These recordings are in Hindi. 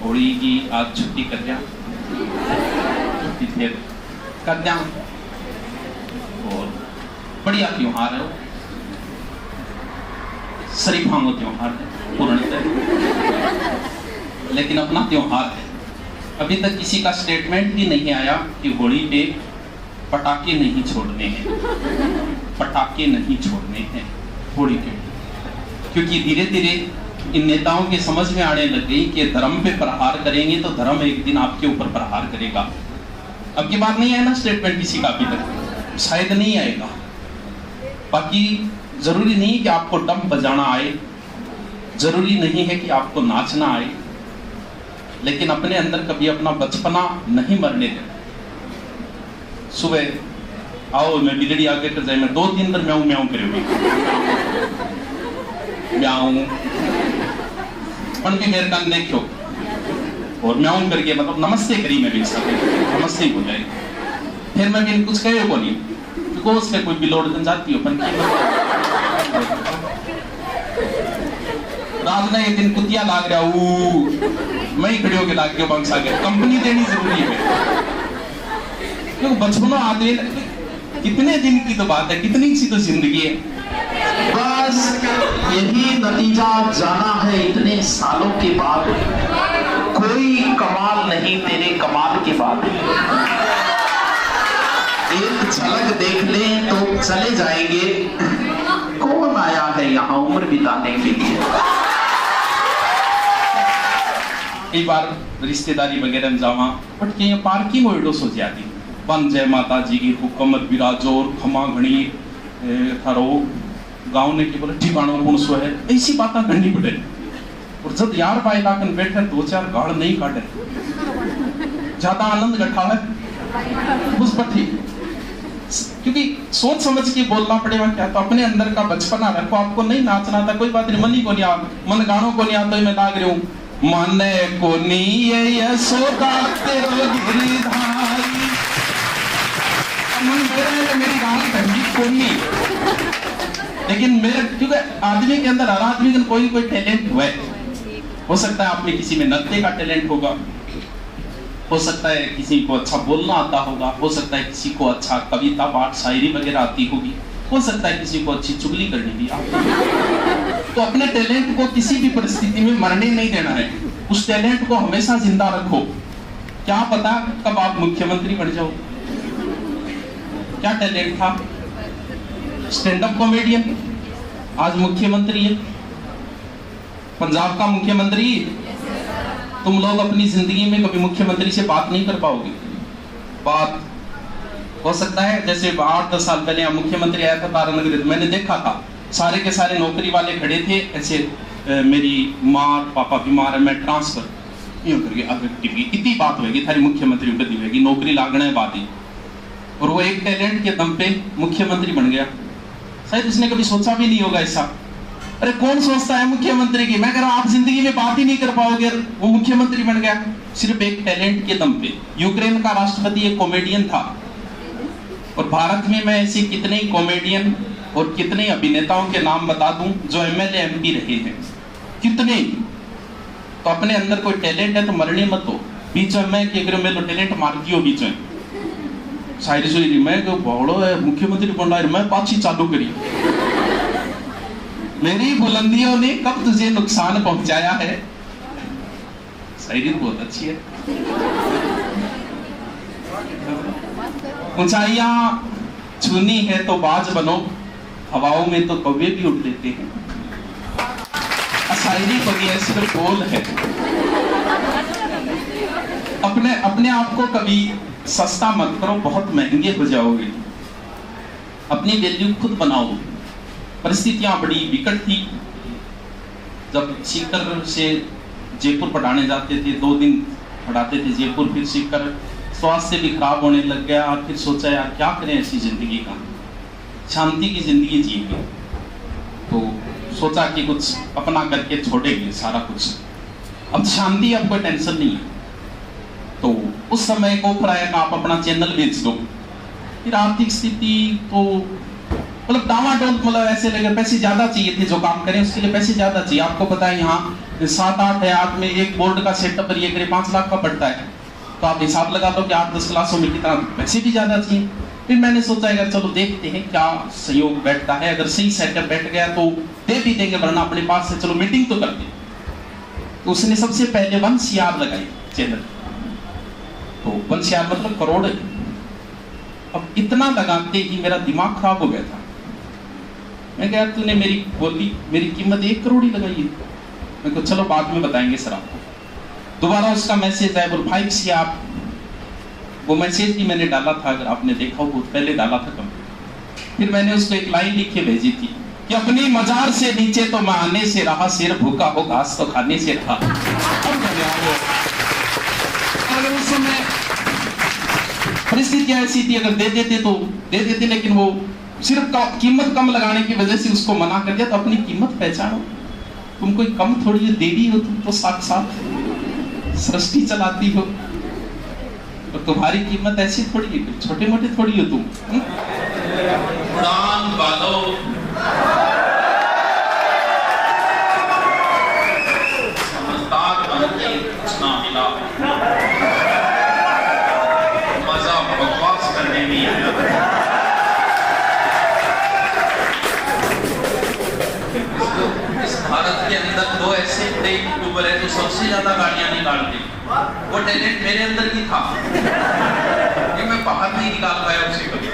होली की आज छुट्टी कर दिया, छुट्टी फिर कर दिया। और बढ़िया त्योहार है, शरीफांगो त्योहार है पूर्णतः, लेकिन अपना त्योहार है। अभी तक किसी का स्टेटमेंट भी नहीं आया कि होली पे पटाखे नहीं छोड़ने हैं, पटाखे नहीं छोड़ने हैं होली के, क्योंकि धीरे धीरे इन नेताओं की समझ में आने लग गई कि धर्म पे प्रहार करेंगे तो धर्म एक दिन आपके ऊपर प्रहार करेगा। अब की बात नहीं आया ना स्टेटमेंट किसी का, अभी तक शायद नहीं आएगा। बाकी जरूरी नहीं कि आपको डंप बजाना आए, जरूरी नहीं है कि आपको नाचना आए, लेकिन अपने अंदर कभी अपना बचपना नहीं मरने देना। सुबह आओ मैं बिजली आगे कर जाए, मैं 2-3 बार म्याऊं म्याऊं करेगी, म्याऊं भी मेरे कान देखो, और म्याऊं करके मतलब नमस्ते करी, मैं भी नमस्ते ही बोले, फिर मैं भी कुछ कहे को नहीं, क्योंकि उसमें कोई बिलोड़ बन जाती हो। रात में एक दिन कुतिया लाग रहा मैं ही खड़े होके लाग गया बंसा के, कंपनी देनी जरूरी है, क्योंकि बचपन आदमी कितने दिन की तो बात है, कितनी सी तो जिंदगी है। बस यही नतीजा जाना है इतने सालों के बाद, कोई कमाल नहीं तेरे कमाल के बाद। एक झलक देख लें तो चले जाएंगे, कौन आया है यहाँ उम्र बिताने के लिए। कई बार रिश्तेदारी वगैरह में जावा, बट कहीं पार्किंग ओडो सो जाती बन जय माता जी की हुक्म विराजो और खमा घणी थारो गांव ने की बोले ठिकानो कौन सो है, ऐसी बातें करनी पड़े। और जब यार भाई लाकन बैठे 2-4 गाड़ नहीं काटे, ज्यादा आनंद गठा है उस पर ठीक, क्योंकि सोच समझ के बोलना पड़ेगा। क्या तो अपने अंदर का बचपना रखो, आपको नहीं नाचना था कोई बात नहीं, मन ही को नहीं आ, मन गानों को नहीं आता मैं लाग रही हूँ, मन को नहीं यशोदा तेरो गिरधारी, मन मेरी गान करनी को नहीं, लेकिन मेरे क्योंकि आदमी के अंदर हर आदमी का कोई कोई टैलेंट हुआ है। हो सकता है आपने किसी में नृत्य का टैलेंट होगा, हो सकता है किसी को अच्छा बोलना आता होगा, हो सकता है किसी को अच्छा कविता पाठ शायरी वगैरह आती होगी, हो सकता है किसी को अच्छी चुगली करनी भी आती। तो अपने टैलेंट को किसी भी परिस्थिति में मरने नहीं देना है, उस टैलेंट को हमेशा जिंदा रखो। क्या पता कब आप मुख्यमंत्री बन जाओ। क्या टैलेंट था, स्टैंड अप कॉमेडियन, आज मुख्यमंत्री है, पंजाब का मुख्यमंत्री। तुम लोग अपनी जिंदगी में कभी मुख्यमंत्री से बात नहीं कर पाओगे। बात हो सकता है जैसे 8-10 साल पहले यहाँ मुख्यमंत्री आया था तारानगर, मैंने देखा था सारे के सारे नौकरी वाले खड़े थे ऐसे, मेरी माँ पापा बीमार है, मैं ट्रांसफर यूं करके अगर इतनी बात होगी थारी मुख्यमंत्री बदी होगी, नौकरी लागना है बात ही। और वो एक टैलेंट के दम पे मुख्यमंत्री बन गया। शायद उसने कभी सोचा भी नहीं होगा ऐसा। अरे कौन सोचता है मुख्यमंत्री की, मैं कह रहा हूं आप जिंदगी में बात ही नहीं कर पाओगे, वो मुख्यमंत्री बन गया सिर्फ एक टैलेंट के दम पे। यूक्रेन का राष्ट्रपति एक कॉमेडियन था, और भारत में मैं ऐसे कितने ही कॉमेडियन और कितने अभिनेताओं के नाम बता दूं जो एमएलए एमपी रहे हैं, कितने। तो अपने अंदर कोई टैलेंट है तो मरने मत हो। बीच में मैं कि अगर मेरे टैलेंट मार दियो बीच में शायरी सुनी मैं को बड़ो है मुख्यमंत्री बन रहा है, मैं पाछी चालू करी। मेरी बुलंदियों ने कब तुझे नुकसान पहुंचाया है। शायरी बहुत अच्छी है। ऊंचाइयां छूनी है तो बाज बनो, हवाओं में तो कौवे भी उड़ लेते हैं। शायरी को ये सिर्फ बोल है। अपने आप को कभी सस्ता मत करो, बहुत महंगे हो जाओगे। अपनी वैल्यू खुद बनाओ। परिस्थितियां बड़ी विकट थी। जब सीकर से जयपुर पढ़ाने जाते थे, 2 दिन पढ़ाते थे जयपुर, फिर सीकर स्वास्थ्य भी खराब होने लग गया। फिर सोचा यार क्या करें ऐसी जिंदगी का, शांति की जिंदगी जिएंगे। तो सोचा कि कुछ अपना करके छोड़ेंगे सारा कुछ, अब शांति, अब कोई टेंशन नहीं है। तो उस समय को प्राय आप अपना चैनल बेच दो। फिर आर्थिक स्थिति तो मतलब डामाडोल, मतलब ऐसे लगे पैसे ज्यादा चाहिए थे, जो काम करें उसके लिए पैसे ज्यादा चाहिए। आपको पता है यहाँ 7-8 है आदमी, एक बोर्ड का सेटअप ये करे 5 लाख का पड़ता है, तो आप हिसाब लगा दो कि 8-10 क्लासों में कितना पैसे भी ज्यादा चाहिए। फिर मैंने सोचा अगर चलो देखते हैं क्या सहयोग बैठता है, अगर सही सेटअप बैठ गया तो दे भी देंगे, वरना अपने पास से चलो मीटिंग तो करते हैं। तो उसने सबसे पहले 1 CR लगाई चैनल, तो 1 CR मतलब करोड़। अब इतना लगाते ही मेरा दिमाग खराब हो गया था। मैं कहा तूने मेरी बोली, मेरी कीमत 1 करोड़ ही लगाई है। मैं कहा चलो बाद में बताएंगे सर आपको। दोबारा उसका मैसेज आया, बोल 5 CR। वो मैसेज भी मैंने डाला था, अगर आपने देखा हो बहुत पहले डाला था कंप्यूटर। फिर मैंने उसको एक लाइन लिख के भेजी थी कि अपनी मजार से नीचे तो मैं आने से रहा, शेर भूखा हो घास तो खाने से रहा। अगर उस समय परिस्थितियां ऐसी थी, अगर दे देते तो दे देते, लेकिन वो सिर्फ कीमत कम लगाने की वजह से उसको मना कर दिया। तो अपनी कीमत पहचानो, तुम कोई कम थोड़ी है, देवी हो तुम तो, साथ सृष्टि चलाती हो, तो तुम्हारी कीमत ऐसी थोड़ी है, छोटे मोटे थोड़ी हो तुम। उड़ान वालों, समझदार बनके कुछ ना मिला, मजा बकवास करने में आया। इस भारत के अंदर 2 ऐसे बड़े यूट्यूबर है जो सबसे ज्यादा गाड़ियां निकालते। वो टैलेंट मेरे अंदर भी था, ये मैं बाहर नहीं निकाल पाया उसे कभी।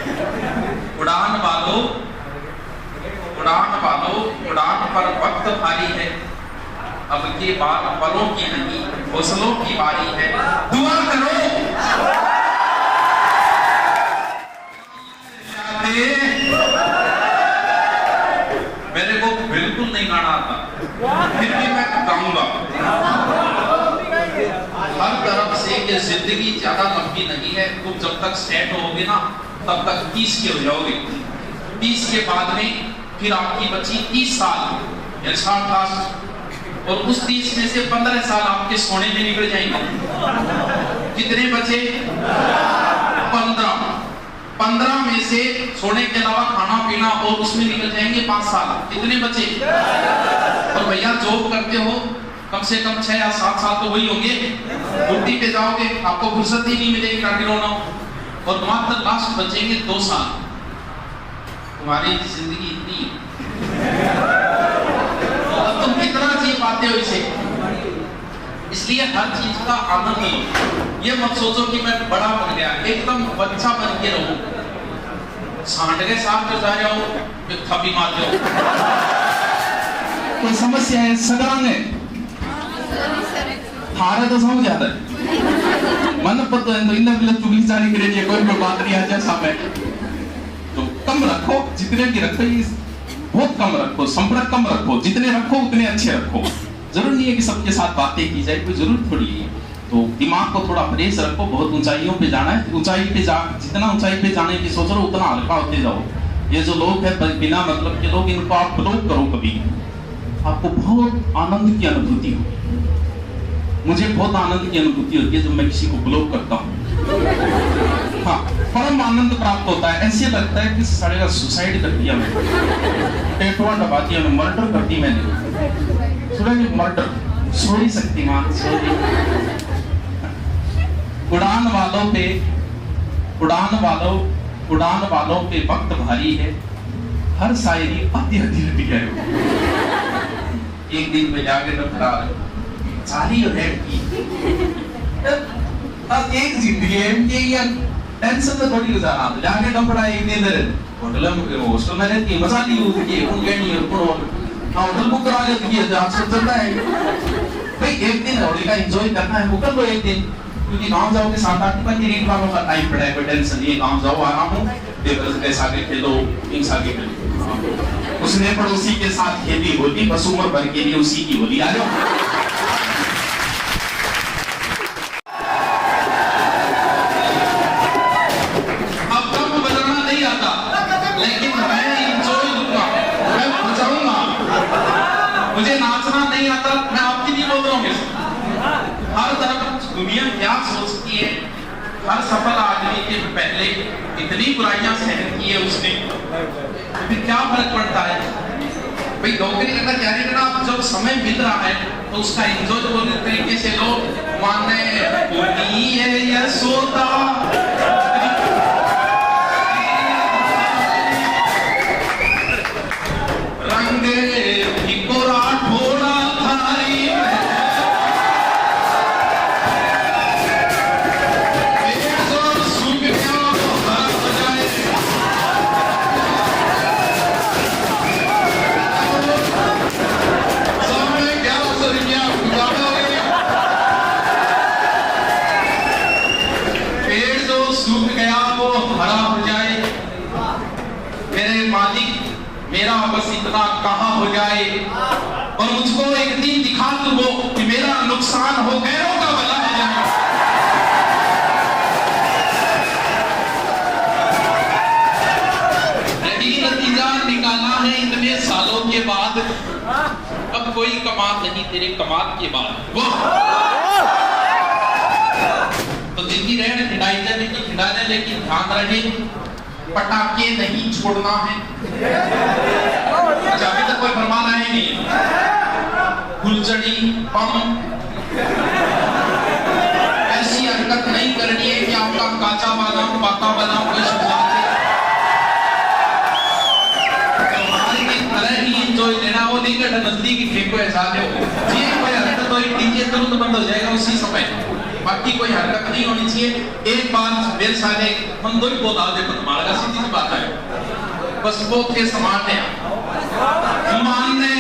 उड़ान वालों, उड़ान वालों, उड़ान पर वक्त भारी है, अब के बाद पलों की नहीं हौसलों की बारी है। दुआ करो मेरे को बिल्कुल नहीं गाना आता, फिर भी मैं गाऊंगा। हर तरफ से ये जिंदगी ज्यादा लंबी नहीं है, तुम जब तक सेट होगे ना तब तक 30 के हो जाओगे। 30 के बाद में फिर आपकी बची 30 साल या 60 साल, और उस 30 में से 15 साल आपके सोने में निकल जाएंगे। कितने बचे? 15 में से सोने के अलावा खाना पीना और उसमें निकल जाएंगे 5 साल। कितने बचे? और भैया जॉब करते हो कम से कम 6 या 7 साल तो वही होंगे। ड्यूटी पे जाओगे आपको फुर्सत ही नहीं मिलेगी काटी रोना, और मात्र लास्ट बचेंगे 2 साल। तुम्हारी जिंदगी इतनी अब तुम कितना जी पाते हो इसे। इसलिए हर चीज का आनंद लो। ये मत सोचो कि मैं बड़ा बन गया, एकदम बच्चा बन के रहो। सांड के साथ जो जा रहे हो थप्पी मार दो, कोई समस्या है? सगरांग है हारे तो समझ जाता है, मन पता है तो इन्हें बिल्कुल चुगली चाली करेगी, कोई बात नहीं आ जाए सामने। तो कम रखो, जितने भी रखो बहुत कम रखो, संपर्क कम रखो, जितने रखो उतने अच्छे रखो। जरूर नहीं है कि सबके साथ बातें की जाए, कोई जरूरत थोड़ी है। तो दिमाग को थोड़ा फ्रेश रखो, बहुत ऊंचाइयों पे जाना है, ऊंचाई पे जितना ऊंचाई पे जाने की सोच रहे हो उतना हल्का होते जाओ। ये जो लोग हैं बिना मतलब के लोग, इनको आप ब्लॉक करो कभी, आपको बहुत आनंद की अनुभूति होगी। मुझे बहुत आनंद की अनुभूति होती है जब मैं किसी को ब्लॉक करता हूँ। हाँ, परम आनंद प्राप्त होता है। ऐसे लगता है कि सारे का सुसाइड कर दिया मैंने, टेटुआ दबा दिया, मैं मर्डर कर दी मैंने। सूरज मर्डर, सॉरी शक्तिमान, सॉरी। उड़ान वालों पे, उड़ान वालों पे वक्त भारी है, हर शायरी आधी आधी लगी है। एक दिन में जाके डॉक्टर सारी की एक जिंदगी है कि या टेंशन तो थोड़ी गुजारा, जाके डॉक्टर एक दिन होटल में रहती है, मजा ली होती उनके नहीं होटल बुक करा लेती है, जहाँ सब चलता है भाई। एक दिन होली का एंजॉय करना है वो कर लो एक दिन, क्योंकि गांव जाओगे 7-8 बजे रीड वालों का टाइम पड़ा है, कोई टेंशन नहीं है। गांव जाओ आराम हो, कैसा के खेलो, इन सागे खेलो। उसने पड़ोसी के साथ खेली होली, बस उम्र भर के लिए उसी की होली। आ जाओ। मुझे नाचना नहीं आता, मैं आपके लिए बोल रहा हूँ। हर तरफ दुनिया क्या सोचती है, हर सफल आदमी के पहले इतनी बुराइयां सहन की है उसने, फिर क्या फर्क पड़ता है भाई, नौकरी करना क्या नहीं करना, आप जब समय मिल रहा है तो उसका एंजॉय पूरी तरीके से लो। माने होनी है यशोदा रंगे भिकोरा ठोड़ा थारी मेरा बस इतना कहा हो जाए और मुझको एक दिन दिखा दो कि मेरा नुकसान हो गैरों का भला हो जाए। यही नतीजा निकाला है इतने सालों के बाद। अब कोई कमाल नहीं तेरे कमाल के बाद। वो तो जिंदगी रहने खिंडाई जाए लेकिन ध्यान रहे पटाखे नहीं छोड़ना है। अच्छा, अभी तक कोई फरमान आया नहीं। फुलझड़ी बम ऐसी हरकत नहीं करनी है कि आपका काचा बादाम पाका बादाम कोई सुझा दे। हमारी की तरह ही एंजॉय लेना, वो नहीं करना नजदीक की फेंको ऐसा दो जी, कोई हरकत हो डीजे तुरंत बंद हो जाएगा उसी समय, बाकी कोई हरकत नहीं होनी चाहिए। एक बार मेरे साथ एक हम दो ही बोल देखो तुम्हारा सीधी सी बात है, बस वो थे समाने माने